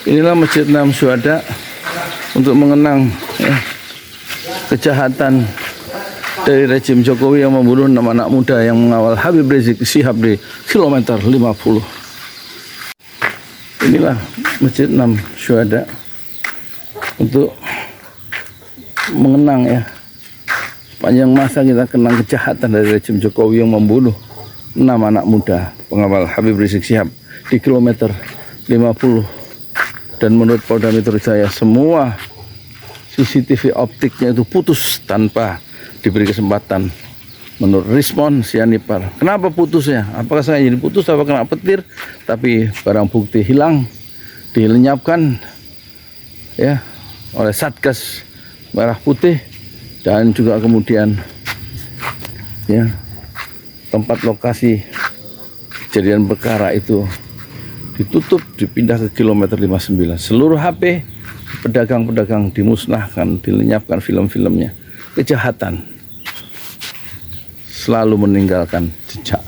Inilah Masjid Enam Syuhada untuk mengenang kejahatan dari rejim Jokowi yang membunuh 6 anak muda yang mengawal Habib Rizik Syihab di kilometer 50. Inilah Masjid Enam Syuhada untuk mengenang sepanjang masa kita kenang kejahatan dari rejim Jokowi yang membunuh 6 anak muda pengawal Habib Rizik Syihab di kilometer 50. Dan menurut Polda Metro Jaya semua CCTV optiknya itu putus tanpa diberi kesempatan. Menurut Rismon Sianipar, kenapa putusnya? Apakah saya jadi putus? Apa kena petir? Tapi barang bukti hilang, dilenyapkan oleh Satgas Merah Putih, dan juga kemudian tempat lokasi kejadian perkara itu ditutup, dipindah ke kilometer 59. Seluruh HP pedagang-pedagang dimusnahkan, dilenyapkan film-filmnya. Kejahatan selalu meninggalkan jejak.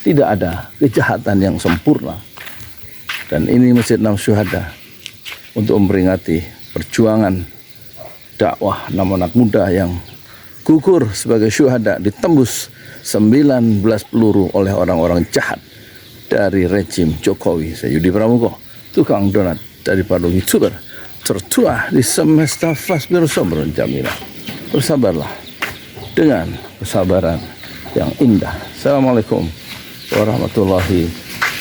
Tidak ada kejahatan yang sempurna. Dan ini Masjid Enam Syuhada untuk memperingati perjuangan dakwah 6 anak muda yang gugur sebagai syuhada ditembus 19 peluru oleh orang-orang jahat dari rejim Jokowi. Saya Yudi Pramuko, tukang donat dari Padang YouTuber tertua di semesta Fasbir Somron Jamilah. Bersabarlah dengan kesabaran yang indah. Assalamualaikum warahmatullahi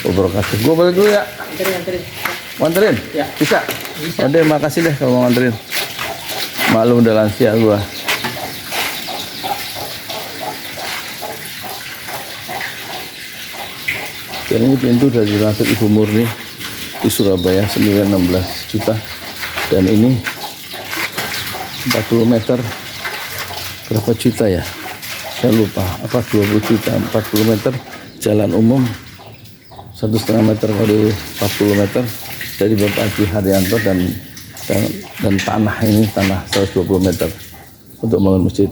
wabarakatuh. Gue balik dulu ya. Nganterin? Ya. Bisa? Bisa. Ade, makasih deh kalau mau nganterin. Maklum udah lansia gua. Dan ini pintu dari Langit Ibu Murni di Surabaya, 916 juta. Dan ini 40 meter berapa juta ya? Saya lupa, apa 20 juta, 40 meter jalan umum, 1,5 meter kali 40 meter dari Bapak Haji Haryanto, dan tanah ini tanah 120 meter untuk membangun Masjid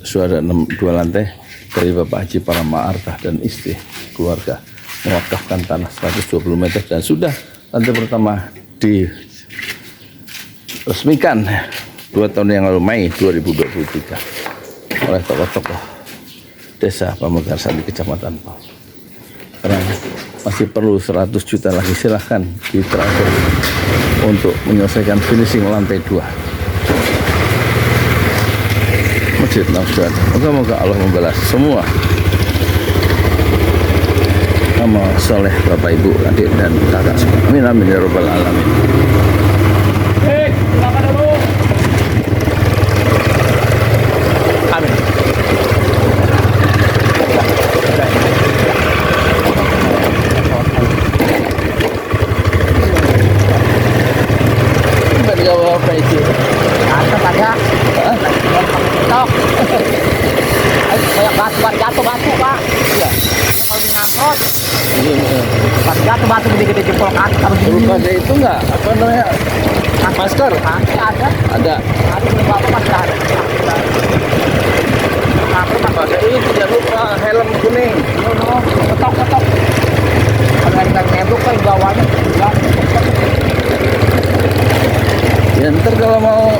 Syuhada 2 lantai dari Bapak Haji Parama-Arta dan istri keluarga, mewakafkan tanah 120 meter, dan sudah lantai pertama diresmikan 2 tahun yang lalu, Mei 2023, oleh tokoh-tokoh desa Pamekasan di Kecamatan Pau. Karena masih perlu 100 juta lagi, silahkan ditransfer untuk menyelesaikan finishing lantai 2 Masjid Enam Syuhada. Moga-moga Allah membalas semua amal soleh Bapak Ibu, adik dan kakak semua. Amin amin ya rabbal alamin. Silakan dulu. Amin. Apa itu? Ada pada. Tok. Kayak batu batu Pak. Iya. Kalau ngangkut. Batu gede-gede jempol kaki harus berupa itu enggak? Apa namanya? Masker? Ada. Ada beberapa masih ada. Pakai ini tidak lupa helm kuning. Ketok. Ada yang nembok kan bawahnya. Ya ntar kalau mau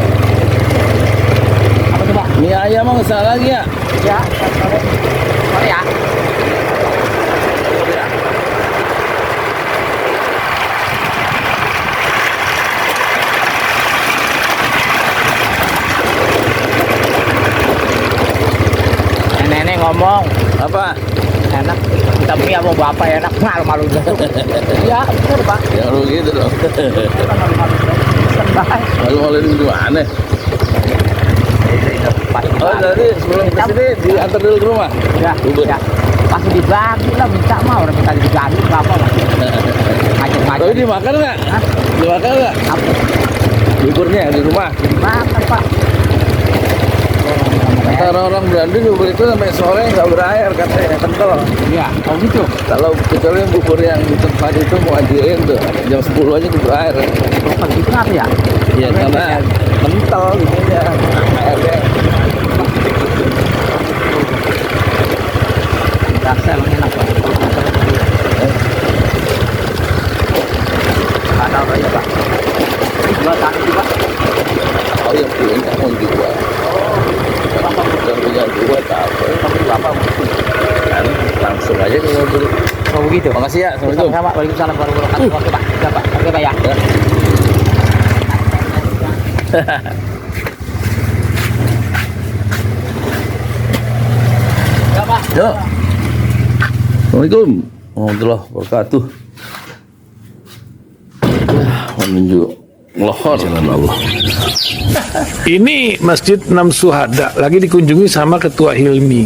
apa tuh Pak? Mie ayam mau salah lagi ya? Ya, sorry ya. Nenek ngomong apa? Enak kita mie sama bapak enak, malu-malu. Ya bener Pak. Ya lu gitu dong. Malu-malu di mana? Oh jadi sebelum kesini diantar dulu ke rumah? Ya. Pasti dibagi lah, minta mah orang minta diganti berapa Mas? Macam-macam. Tapi dimakan nggak? Dimakan nggak? Buburnya di rumah? Dimakan Pak. Kata orang Bandung bubur itu sampai sore nggak berair katanya, kental. Iya, oh gitu. Kalau kecuali bubur yang di tempat itu mau ajain tuh jam 10 aja tuh berair. Bubur itu apa ya? Iya karena kental gitu ya. Airnya. Rasa emang enak Pak. Ada apa ya Pak? Makasih ya. Assalamualaikum. Sama, waalaikumsalam warahmatullahi wabarakatuh. Oke Pak, udah Pak, oke Pak ya. Ya Pak. Ya. Assalamualaikum warahmatullahi wabarakatuh. Menuju lohor jalan Allah. Ini Masjid Enam Syuhada lagi dikunjungi sama Ketua Hilmi.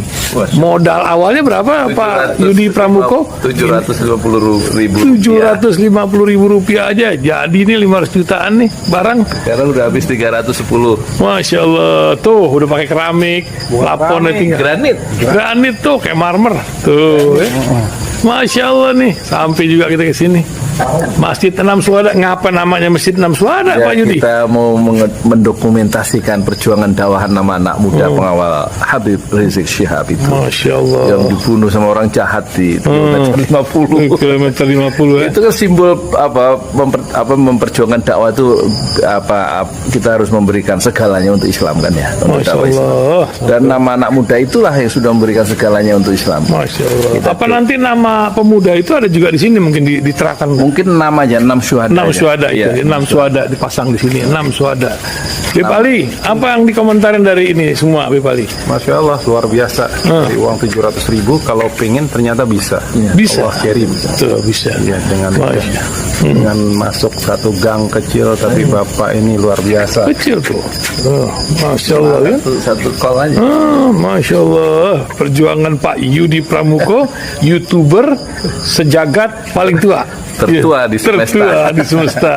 Modal awalnya berapa Pak Yudi Pramuko? 750.000. 750.000 rupiah aja. Jadi ini 500 jutaan nih barang. Sekarang udah habis 310. Masya Allah, tuh udah pakai keramik, laponnya tinggal. Granit tuh kayak marmer. Tuh, Masya Allah nih, sampai juga kita ke sini. Masjid Enam Syuhada, ngapa namanya Masjid Enam Syuhada, Ya, Pak Yudi? kita mau mendokumentasikan perjuangan dakwah nama anak muda pengawal Habib Rizik Syihab itu Masya Allah. yang dibunuh sama orang jahat di kilometer 50. Kilometer 50 ya. Itu kan simbol memperjuangkan dakwah itu kita harus memberikan segalanya untuk Islam kan ya, untuk Masya dakwah Islam. Allah. Dan nama anak muda itulah yang sudah memberikan segalanya untuk Islam. Masya Allah. Apa nanti nama pemuda itu ada juga di sini mungkin diterangkan? Mungkin namanya 6 Syuhada. 6 Syuhada itu, Ya, 6 Syuhada dipasang di sini, 6 Syuhada. Bipali, apa yang dikomentarin dari ini semua, Bipali? Masya Allah, luar biasa. Dari uang 700.000, kalau pengen ternyata bisa. Bisa. Allah kirim. Tuh, bisa. Ya, dengan masuk satu gang kecil, tapi Bapak ini luar biasa. Kecil tuh. Masya Allah ya. Satu call aja. Masya Allah, perjuangan Pak Yudi Pramuko, YouTuber sejagat paling tua. Tertua di semesta. Tertua di semesta.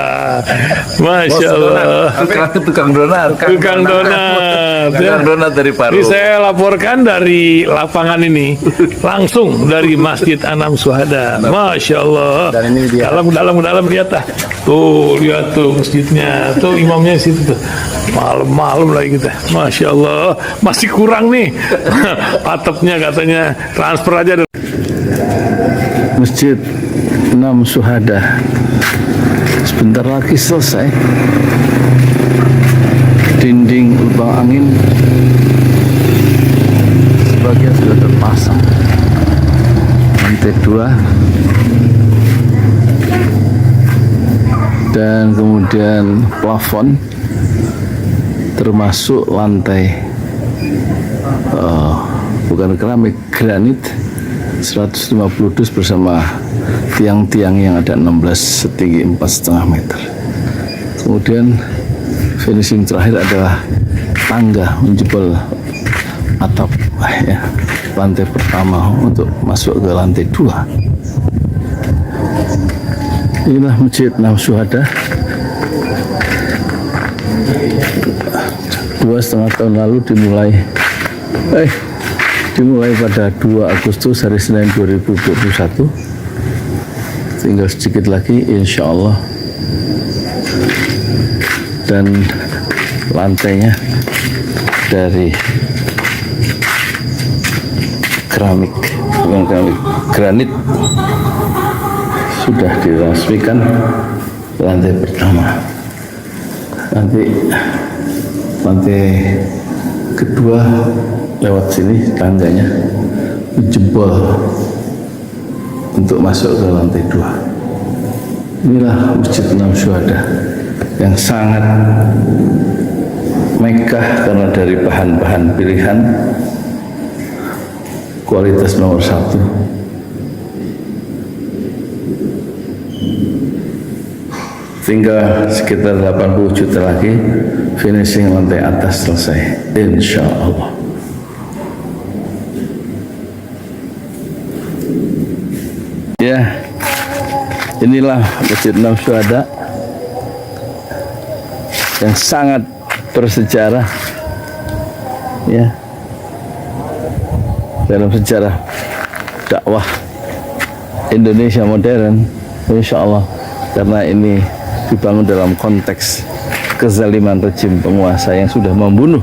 Masya Allah. Tukang donat. Tukang donat. Tukang donat dari Paru. Ini saya laporkan dari lapangan ini, langsung dari Masjid Enam Syuhada. Masya Allah. Dan ini dia. Dalam lihat ah. Tuh lihat tuh masjidnya, tuh imamnya di situ tuh. Malam-malam lagi kita. Masya Allah, masih kurang nih. Atapnya katanya transfer aja. Masjid Enam Syuhada sebentar lagi selesai. Dinding lubang angin sebagian sudah terpasang, lantai 2 dan kemudian plafon termasuk lantai bukan keramik, granit 150 dus bersama tiang-tiang yang ada 16 setinggi 4,5 meter. Kemudian finishing terakhir adalah tangga menjebol atap ya, lantai pertama untuk masuk ke lantai 2. Inilah Masjid Enam Syuhada. 2,5 tahun lalu dimulai pada 2 Agustus hari Senin 2021. Tinggal sedikit lagi insya Allah, dan lantainya dari keramik, bukan keramik, granit sudah diresmikan lantai pertama. Nanti lantai kedua lewat sini tangganya jebol untuk masuk ke lantai 2. Inilah Masjid Enam Syuhada yang sangat megah karena dari bahan-bahan pilihan kualitas nomor 1. Tinggal sekitar 80 juta lagi finishing lantai atas selesai insya Allah. Ya, inilah Masjid Enam Syuhada yang sangat bersejarah ya dalam sejarah dakwah Indonesia modern, insya Allah, karena ini dibangun dalam konteks kezaliman rejim penguasa yang sudah membunuh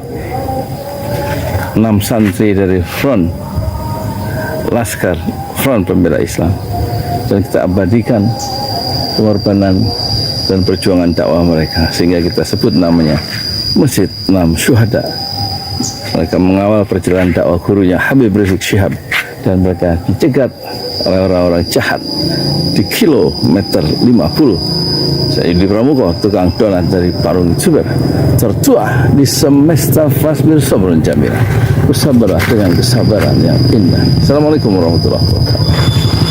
6 santri dari front Laskar Front Pembela Islam, dan kita abadikan pengorbanan dan perjuangan dakwah mereka sehingga kita sebut namanya Masjid Enam Syuhada. Mereka mengawal perjalanan dakwah gurunya Habib Rizik Syihab dan mereka dicegat oleh orang-orang jahat di kilometer 50. Saya Yudi Pramuko, tukang donat dari Parung Suber, tertua di semesta Fasbir Sabrun Jamila. Bersabarlah dengan kesabaran yang indah. Assalamualaikum warahmatullahi wabarakatuh.